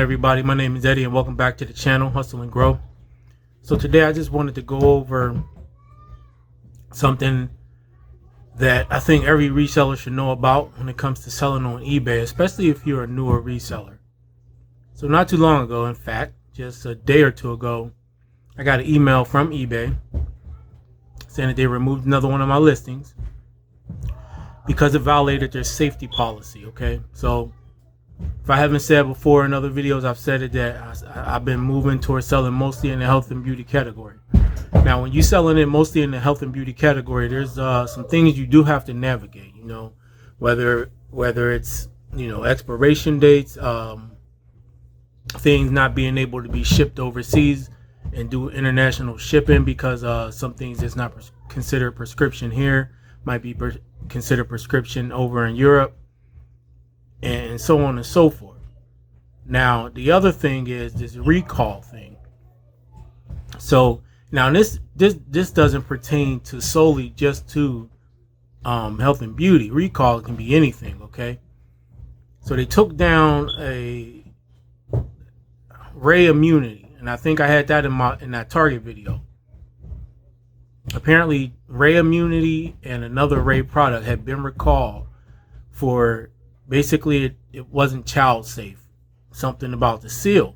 everybody? My name is Eddie and welcome back to the channel, Hustle and Grow. So today I just wanted to go over something that I think every reseller should know about when it comes to selling on eBay, especially if you're a newer reseller. So not too long ago, in fact, just a day or two ago, I got an email from eBay saying that they removed another one of my listings because it violated their safety policy. Okay, so if I haven't said before in other videos, I've said it that I've been moving towards selling mostly in the health and beauty category. Now, when you're selling it mostly in the health and beauty category, there's some things you do have to navigate. You know, whether it's expiration dates, things not being able to be shipped overseas and do international shipping because some things that's not considered prescription here might be considered prescription over in Europe, and so on and so forth. Now, the other thing is this recall thing. So now this doesn't pertain to solely just to health and beauty. Recall can be anything. Okay, so they took down a Ray Immunity, and I think I had that in that Target video. Apparently, Ray Immunity and another Ray product had been recalled for basically it wasn't child safe. Something about the seal.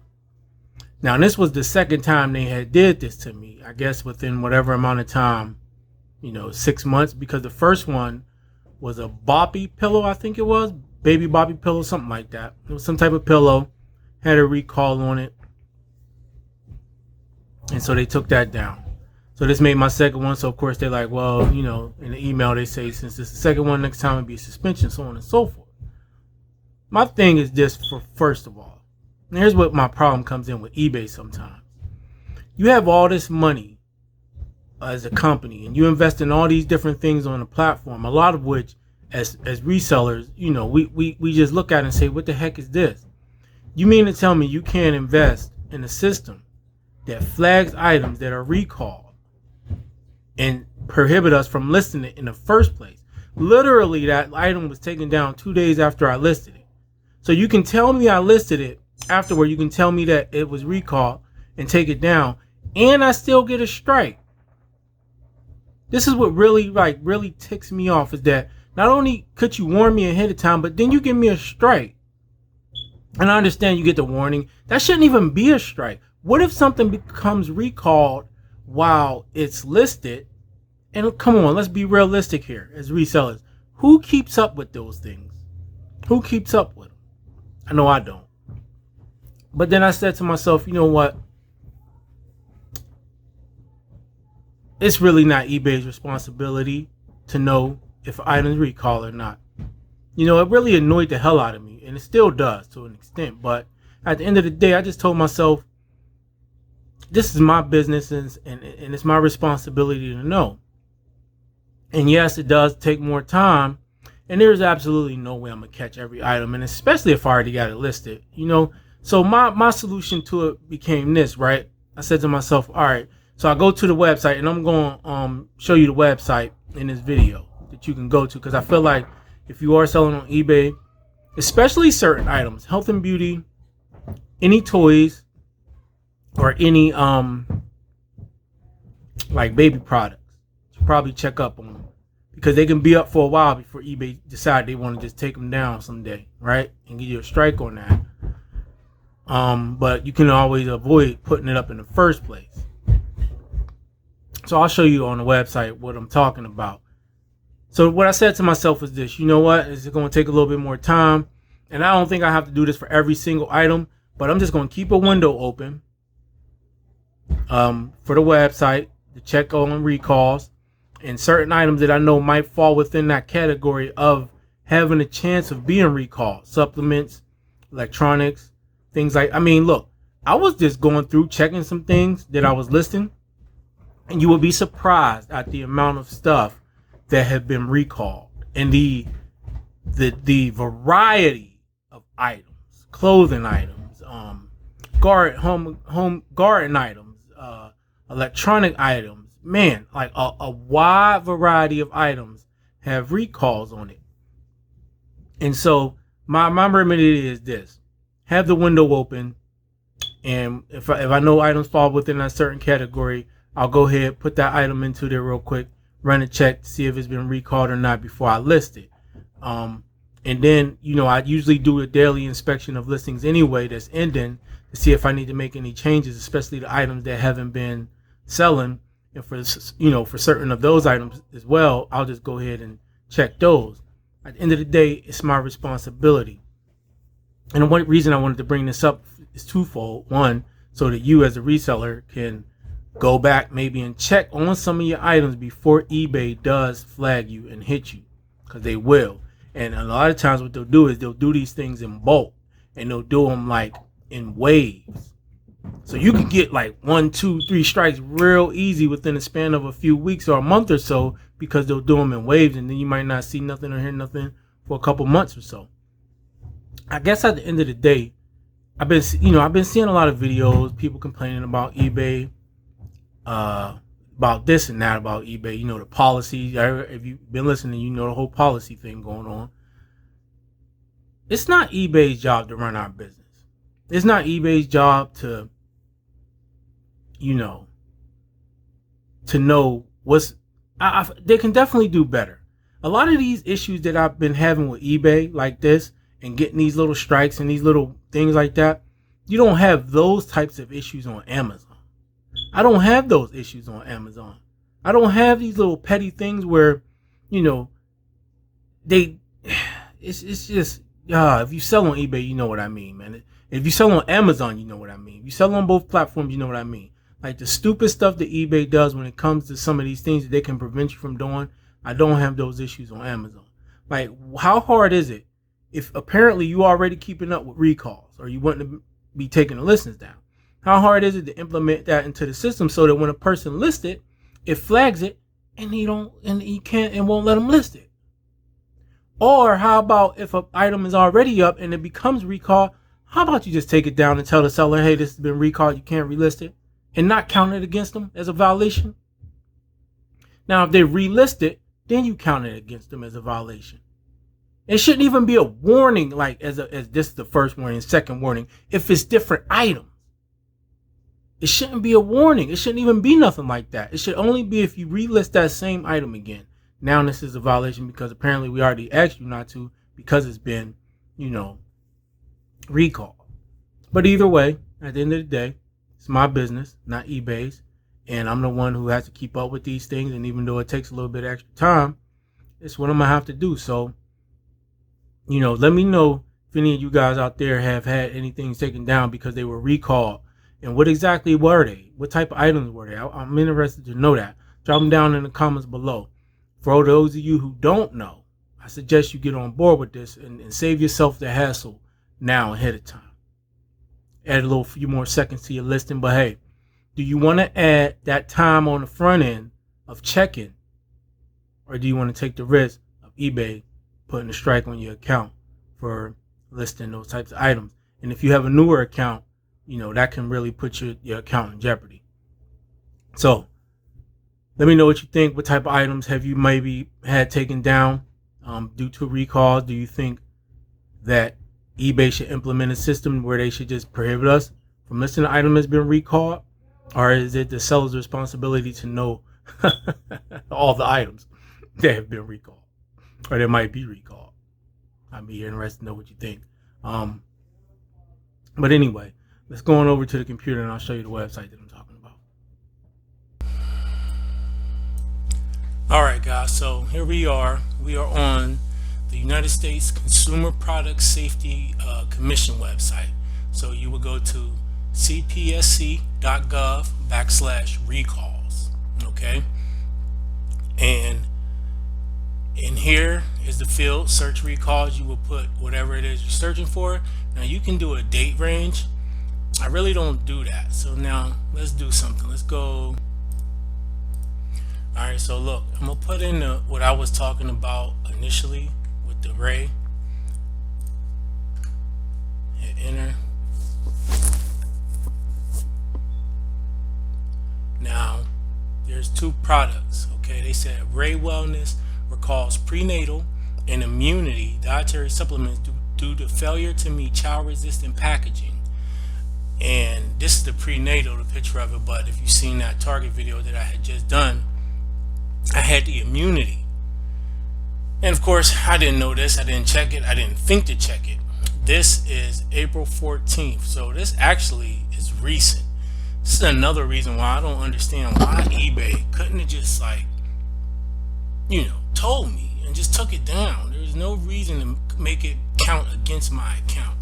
Now, this was the second time they had did this to me. I guess within whatever amount of time, 6 months, because the first one was a boppy pillow, I think it was, baby boppy pillow, something like that. It was some type of pillow, had a recall on it, and so they took that down. So this made my second one. So of course they're like, well, in the email they say since it's the second one, next time it'll be a suspension, so on and so forth. My thing is this, first of all, and here's what my problem comes in with eBay sometimes. You have all this money as a company and you invest in all these different things on the platform, a lot of which as resellers, we just look at it and say, what the heck is this? You mean to tell me you can't invest in a system that flags items that are recalled and prohibit us from listing it in the first place? Literally, that item was taken down 2 days after I listed it. So you can tell me I listed it afterward. You can tell me that it was recalled and take it down, and I still get a strike. This is what really ticks me off, is that not only could you warn me ahead of time, but then you give me a strike. And I understand you get the warning. That shouldn't even be a strike. What if something becomes recalled while it's listed? And come on, let's be realistic here as resellers. Who keeps up with those things? Who keeps up with them? I know I don't. But then I said to myself, you know what? It's really not eBay's responsibility to know if items recall or not. It really annoyed the hell out of me, and it still does to an extent. But at the end of the day, I just told myself, this is my business, and it's my responsibility to know. And yes, it does take more time, and there's absolutely no way I'm gonna catch every item, and especially if I already got it listed. So my solution to it became this, right? I said to myself, all right, so I go to the website, and I'm going to show you the website in this video that you can go to, because I feel like if you are selling on eBay, especially certain items, health and beauty, any toys, or any like baby products, you should probably check up on them, because they can be up for a while before eBay decide they want to just take them down someday, right? And give you a strike on that. But you can always avoid putting it up in the first place. So I'll show you on the website what I'm talking about. So what I said to myself was this: you know what? It's going to take a little bit more time, and I don't think I have to do this for every single item, but I'm just going to keep a window open for the website to check on recalls and certain items that I know might fall within that category of having a chance of being recalled. Supplements, electronics, things like, look, I was just going through checking some things that I was listing, and you will be surprised at the amount of stuff that have been recalled and the variety of items, clothing items, home garden items, electronic items. Man, like a wide variety of items have recalls on it. And so my remedy is this: have the window open, and if I know items fall within a certain category, I'll go ahead, put that item into there real quick, run a check to see if it's been recalled or not before I list it. And then, I usually do a daily inspection of listings anyway that's ending to see if I need to make any changes, especially the items that haven't been selling. And for certain of those items as well, I'll just go ahead and check those. At the end of the day, it's my responsibility. And the one reason I wanted to bring this up is twofold. One, so that you as a reseller can go back maybe and check on some of your items before eBay does flag you and hit you, because they will. And a lot of times what they'll do is they'll do these things in bulk, and they'll do them like in waves. So you can get like 1, 2, 3 strikes real easy within a span of a few weeks or a month or so, because they'll do them in waves, and then you might not see nothing or hear nothing for a couple months or so. I guess at the end of the day, I've been seeing a lot of videos, people complaining about eBay, about this and that about eBay, the policy. If you've been listening, the whole policy thing going on. It's not eBay's job to run our business. It's not eBay's job to know what's, they can definitely do better. A lot of these issues that I've been having with eBay like this, and getting these little strikes and these little things like that, you don't have those types of issues on Amazon. I don't have those issues on Amazon. I don't have these little petty things where, it's just, if you sell on eBay, you know what I mean, man. If you sell on Amazon, you know what I mean. If you sell on both platforms, you know what I mean. Like the stupid stuff that eBay does when it comes to some of these things that they can prevent you from doing, I don't have those issues on Amazon. Like, how hard is it if apparently you already keeping up with recalls, or you want to be taking the listings down? How hard is it to implement that into the system so that when a person lists it, it flags it, and he can't and won't let them list it? Or how about if an item is already up and it becomes recalled, how about you just take it down and tell the seller, hey, this has been recalled, you can't relist it, and not count it against them as a violation? Now, if they relist it, then you count it against them as a violation. It shouldn't even be a warning, like as this is the first warning, second warning, if it's different items. It shouldn't be a warning. It shouldn't even be nothing like that. It should only be if you relist that same item again. Now this is a violation because apparently we already asked you not to, because it's been, recalled. But either way, at the end of the day, it's my business, not eBay's. And I'm the one who has to keep up with these things. And even though it takes a little bit of extra time, it's what I'm going to have to do. So, let me know if any of you guys out there have had anything taken down because they were recalled. And what exactly were they? What type of items were they? I'm interested to know that. Drop them down in the comments below. For those of you who don't know, I suggest you get on board with this and save yourself the hassle now ahead of time. Add a few more seconds to your listing. But hey, do you want to add that time on the front end of checking? Or do you want to take the risk of eBay putting a strike on your account for listing those types of items? And if you have a newer account, that can really put your account in jeopardy. So let me know what you think. What type of items have you maybe had taken down due to recalls? Do you think that eBay should implement a system where they should just prohibit us from listing an item that's been recalled? Or is it the seller's responsibility to know all the items that have been recalled, or that might be recalled? I'd be interested to know what you think. But anyway, let's go on over to the computer and I'll show you the website that I'm talking about. Alright guys, so here we are. We are on the United States Consumer Product Safety Commission website. So you will go to cpsc.gov/recalls. Okay, and in here is the field search recalls. You will put whatever it is you're searching for. Now you can do a date range. I really don't do that. So now let's do something. Let's go. Alright, so look, I'm gonna put in what I was talking about initially with the Ray. Hit enter. Now there's two products. Okay, they said Ray Wellness recalls prenatal and immunity dietary supplements due to failure to meet child resistant packaging. And this is the prenatal, the picture of it, but if you've seen that Target video that I had just done, I had the immunity. And of course, I didn't know this, I didn't check it, I didn't think to check it. This is April 14th, so this actually is recent. This is another reason why I don't understand why eBay couldn't have just told me and just took it down. There's no reason to make it count against my account.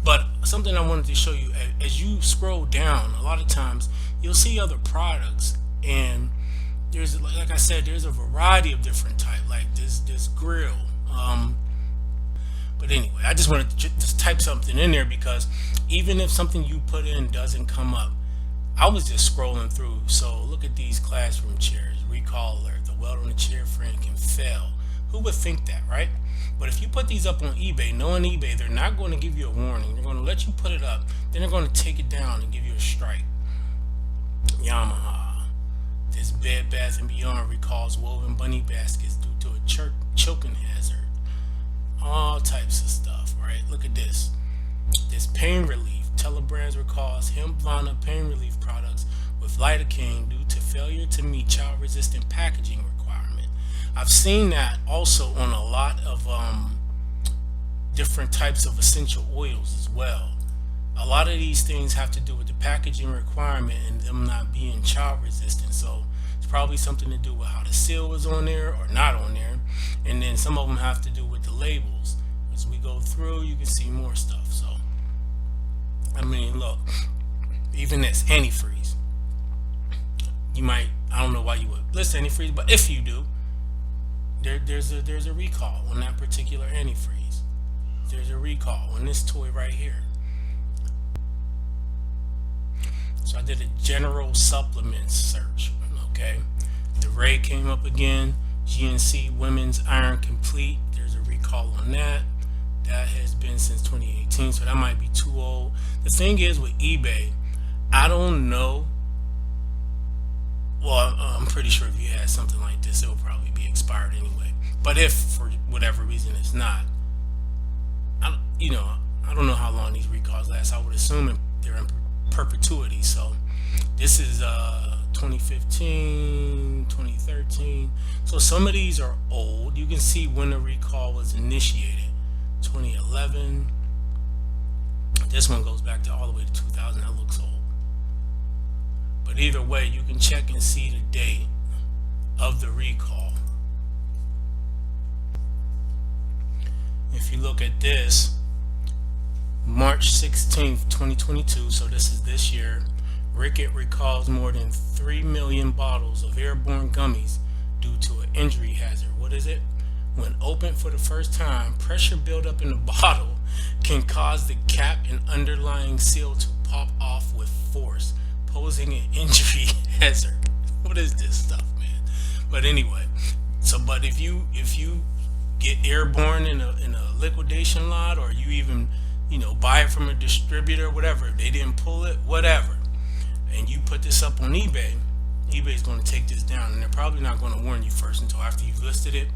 But something I wanted to show you, as you scroll down, a lot of times you'll see other products, and there's, like I said, there's a variety of different types, like this grill. But anyway, I just wanted to just type something in there, because even if something you put in doesn't come up, I was just scrolling through. So look at these classroom chairs, recall alert, the weld on the chair frame can fail. Who would think that, right? But if you put these up on eBay, knowing eBay, they're not going to give you a warning. They're going to let you put it up, then they're going to take it down and give you a strike. Yamaha. This Bed Bath & Beyond recalls woven bunny baskets due to a choking hazard. All types of stuff, right? Look at this. This pain relief. Telebrands recalls Hempvana pain relief products with lidocaine due to failure to meet child-resistant packaging requirement. I've seen that also on a lot of different types of essential oils as well. A lot of these things have to do with the packaging requirement and them not being child resistant. So it's probably something to do with how the seal is on there or not on there. And then some of them have to do with the labels. As we go through, you can see more stuff. So, I mean, look, even this antifreeze. You might, I don't know why you would list antifreeze, but if you do, there's a recall on that particular antifreeze. There's a recall on this toy right here. So I did a general supplements search. Okay, the Ray came up again. GNC Women's Iron Complete. There's a recall on that. That has been since 2018, so that might be too old. The thing is with eBay, I don't know. Well, I'm pretty sure if you had something like this, it will probably be expired anyway. But if for whatever reason it's not, I don't know how long these recalls last. I would assume they're in perpetuity. So this is 2015, 2013. So some of these are old. You can see when the recall was initiated. 2011. This one goes back to all the way to 2000. That looks old. But either way, you can check and see the date of the recall. If you look at this, March 16th, 2022, so this is this year, Ricket recalls more than 3 million bottles of airborne gummies due to an injury hazard. What is it? When opened for the first time, pressure buildup in the bottle can cause the cap and underlying seal to pop off with force, posing an injury hazard. What is this stuff, man? But anyway, but if you get airborne in a liquidation lot, or you even buy it from a distributor, whatever, they didn't pull it, whatever, and you put this up on eBay, eBay's going to take this down, and they're probably not going to warn you first until after you've listed it,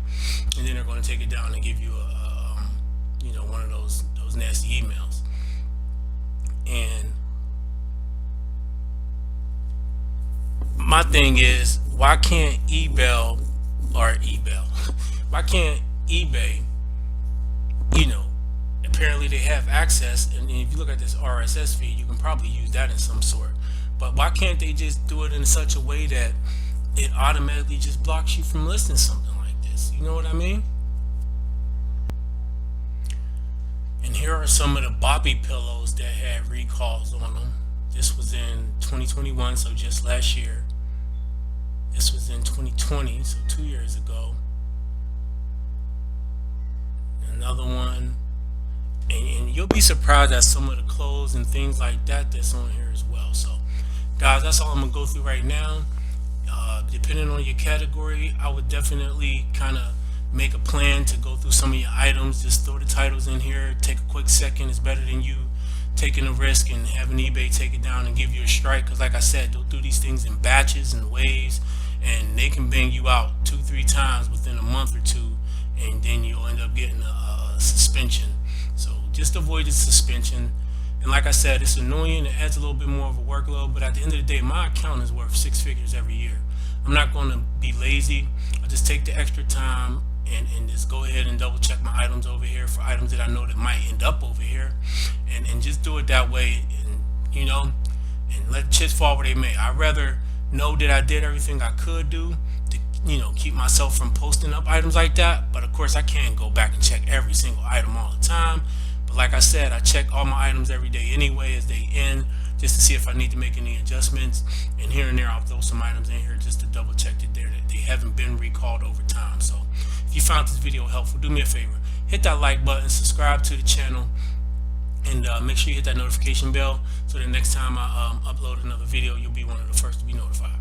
and then they're going to take it down and give you one of those nasty emails. And my thing is, why can't why can't eBay, apparently they have access, and if you look at this RSS feed, you can probably use that in some sort. But why can't they just do it in such a way that it automatically just blocks you from listing something like this? You know what I mean? And here are some of the Boppy pillows that had recalls on them. This was in 2021, so just last year. This was in 2020, so 2 years ago. Another one. And you'll be surprised at some of the clothes and things like that that's on here as well. So guys, that's all I'm gonna go through right now. Depending on your category, I would definitely kind of make a plan to go through some of your items. Just throw the titles in here, take a quick second. It's better than you taking a risk and having eBay take it down and give you a strike, because like I said, they'll do these things in batches and waves, and they can bang you out 2-3 times within a month or two, and then you'll end up getting a suspension. So just avoid the suspension. And like I said, it's annoying. It adds a little bit more of a workload, but at the end of the day, my account is worth 6 figures every year. I'm not going to be lazy. I just take the extra time and just go ahead and double check my items over here for items that I know that might end up over here, and just do it that way, and and let chips fall where they may. I'd rather know that I did everything I could do to keep myself from posting up items like that. But of course, I can't go back and check every single item all the time. But like I said, I check all my items every day anyway as they end, just to see if I need to make any adjustments. And here and there, I'll throw some items in here just to double check that they haven't been recalled over time. So if you found this video helpful, do me a favor, hit that like button, subscribe to the channel, and make sure you hit that notification bell so that next time I upload another video, you'll be one of the first to be notified.